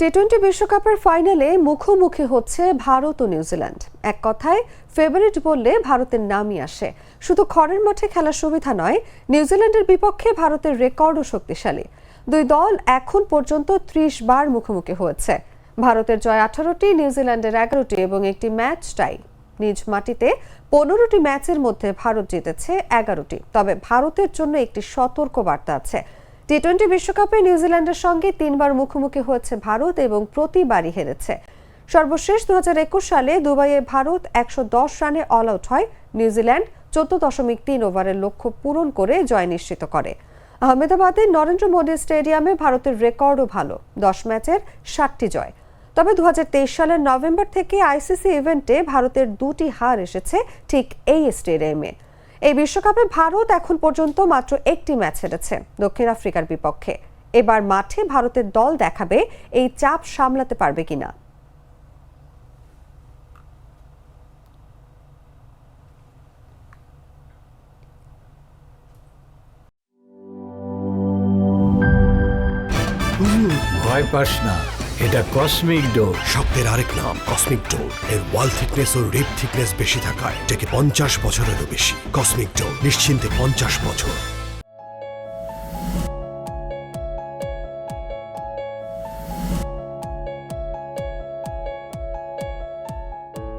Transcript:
টি-20 বিশ্বকাপের ফাইনালে মুখোমুখি হচ্ছে ভারত ও নিউজিল্যান্ড। এক কথায় ফেভারিট বললে ভারতের নামই আসে। শুধু খড়ের মাঠে খেলার সুবিধা নয়, নিউজিল্যান্ডের বিপক্ষে ভারতের রেকর্ডও শক্তিশালী। দুই দল এখন পর্যন্ত 30 বার মুখোমুখি হয়েছে। ভারতের জয় 18টি, নিউজিল্যান্ডের 11টি এবং একটি ম্যাচ টাই। নিজ মাটিতে 15টি ম্যাচের মধ্যে ভারত জিতেছে 11টি। তবে ভারতের জন্য একটি সতর্ক বার্তা আছে। টি-20 বিশ্বকাপে নিউজিল্যান্ডের সঙ্গে 3 বার মুখোমুখি হয়েছে ভারত এবং প্রতিবারই হেরেছে। সর্বশেষ 2021 সালে দুবাইয়ে ভারত 110 রানে অল আউট হয়। নিউজিল্যান্ড 14.3 ওভারের লক্ষ্য পূরণ করে জয় নিশ্চিত করে। আহমেদাবাদের নরেন্দ্র মোদী স্টেডিয়ামে ভারতের রেকর্ডও ভালো, 10 ম্যাচের 7টি জয়। তবে 2023 সালের নভেম্বর থেকে আইসিসি ইভেন্টে ভারতের 2টি হার এসেছে ঠিক এই স্টেডিয়ামে। এই বিশ্বকাপে ভারত এখন পর্যন্ত মাত্র একটি ম্যাচ হেরেছে, দক্ষিণ আফ্রিকার বিপক্ষে। এবার মাঠে ভারতের দল দেখাবে এই চাপ সামলাতে পারবে কিনা। ভয় পাস না, এটা কসমিক ডোজ। শব্দের আরেক নাম কসমিক ডোর। এর ওয়াল থিকনেস ও রিপ থিকনেস বেশি থাকায় এটাকে 50 বছরেরও বেশি। কসমিক ডোর, নিশ্চিন্তে 50 বছর।